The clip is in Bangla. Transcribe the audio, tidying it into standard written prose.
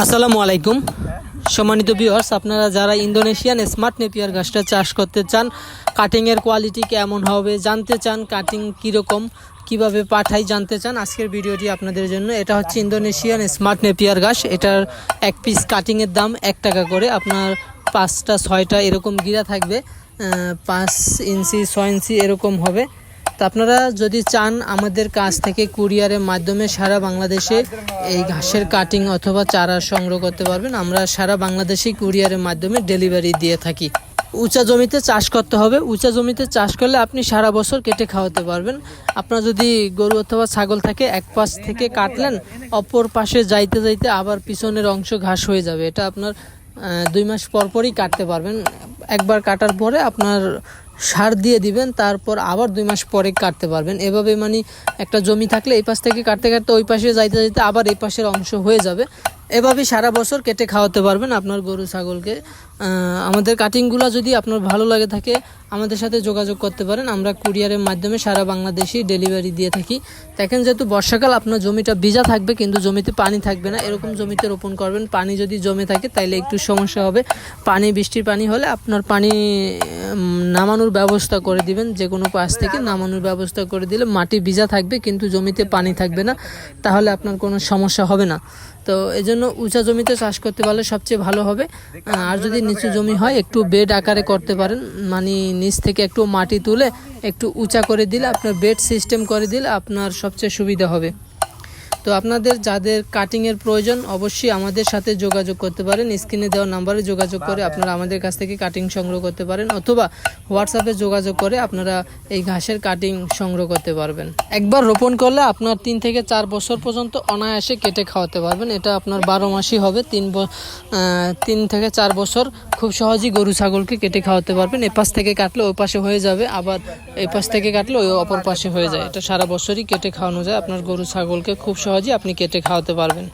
আসসালামু আলাইকুম সম্মানিত ভিউয়ার্স, আপনারা যারা ইন্দোনেশিয়ান স্মার্ট নেপিয়ার ঘাসটা চাষ করতে চান, কাটিংয়ের কোয়ালিটি কেমন হবে জানতে চান, কাটিং কীরকম কিভাবে পাঠাই জানতে চান, আজকের ভিডিওটি আপনাদের জন্য। এটা হচ্ছে ইন্দোনেশিয়ান স্মার্ট নেপিয়ার ঘাস। এটার এক পিস কাটিংয়ের দাম 1 টাকা করে। আপনার 5টা 6টা এরকম গিরা থাকবে, 5 ইঞ্চি 6 ইঞ্চি এরকম হবে। তো আপনারা যদি চান আমাদের কাছ থেকে কুরিয়ারের মাধ্যমে সারা বাংলাদেশে এই ঘাসের কাটিং অথবা চারা সংগ্রহ করতে পারবেন। আমরা সারা বাংলাদেশে কুরিয়ারের মাধ্যমে ডেলিভারি দিয়ে থাকি। উঁচা জমিতে চাষ করতে হবে। উঁচা জমিতে চাষ করলে আপনি সারা বছর কেটে খাওয়াতে পারবেন। আপনার যদি গরু অথবা ছাগল থাকে, এক পাশ থেকে কাটলেন, অপর পাশে যাইতে যাইতে আবার পিছনের অংশ ঘাস হয়ে যাবে। এটা আপনার 2 মাস পর পরই কাটতে পারবেন। একবার কাটার পরে আপনার সার দিয়ে দিবেন, তারপর আবার 2 মাস পরে কাটতে পারবেন। এভাবে মানে একটা জমি থাকলে এই পাশ থেকে কাটতে কাটতে ওই পাশে যাইতে যাইতে আবার এই পাশের অংশ হয়ে যাবে। এভাবে সারা বছর কেটে খাওয়াতে পারবেন আপনার গরু ছাগলকে। আমাদের কাটিংগুলো যদি আপনার ভালো লাগে থাকে আমাদের সাথে যোগাযোগ করতে পারেন। আমরা কুরিয়ারের মাধ্যমে সারা বাংলাদেশে ডেলিভারি দিয়ে থাকি। দেখেন, যেহেতু বর্ষাকাল, আপনার জমিটা ভিজা থাকবে কিন্তু জমিতে পানি থাকবে না, এরকম জমিতে রোপণ করবেন। পানি যদি জমে থাকে তাইলে একটু সমস্যা হবে। বৃষ্টির পানি হলে আপনার পানি নামানোর ব্যবস্থা করে দিবেন, যে কোনো পাশ থেকে নামানোর ব্যবস্থা করে দিলে মাটি ভিজা থাকবে কিন্তু জমিতে পানি থাকবে না, তাহলে আপনার কোনো সমস্যা হবে না। তো এই জন্য উঁচা জমিতে চাষ করতে পারলে সবচেয়ে ভালো হবে। আর যদি নিচু জমি হয় একটু বেড আকারে করতে পারেন, মানে নিচ থেকে একটু মাটি তুলে একটু উঁচা করে দিলে, আপনার বেড সিস্টেম করে দিলে আপনার সবচেয়ে সুবিধা হবে। তো আপনাদের যাদের কাটিংয়ের প্রয়োজন অবশ্যই আমাদের সাথে যোগাযোগ করতে পারেন। স্ক্রিনে দেওয়া নাম্বারে যোগাযোগ করে আপনারা আমাদের কাছ থেকে কাটিং সংগ্রহ করতে পারেন, অথবা হোয়াটসঅ্যাপে যোগাযোগ করে আপনারা এই ঘাসের কাটিং সংগ্রহ করতে পারবেন। একবার রোপণ করলে আপনার 3 থেকে 4 বছর পর্যন্ত অনায়াসে কেটে খাওয়াতে পারবেন। এটা আপনার 12 মাসই হবে। 3 থেকে 4 বছর খুব সহজেই গরু ছাগলকে কেটে খাওয়াতে পারবেন। এ পাশ থেকে কাটলে ওই পাশে হয়ে যাবে, আবার এই পাশ থেকে কাটলে ওই অপর পাশে হয়ে যায়। এটা সারা বছরই কেটে খাওয়ানো যায়। আপনার গরু ছাগলকে খুব সহজেই আপনি কেটে খাওয়াতে পারবেন।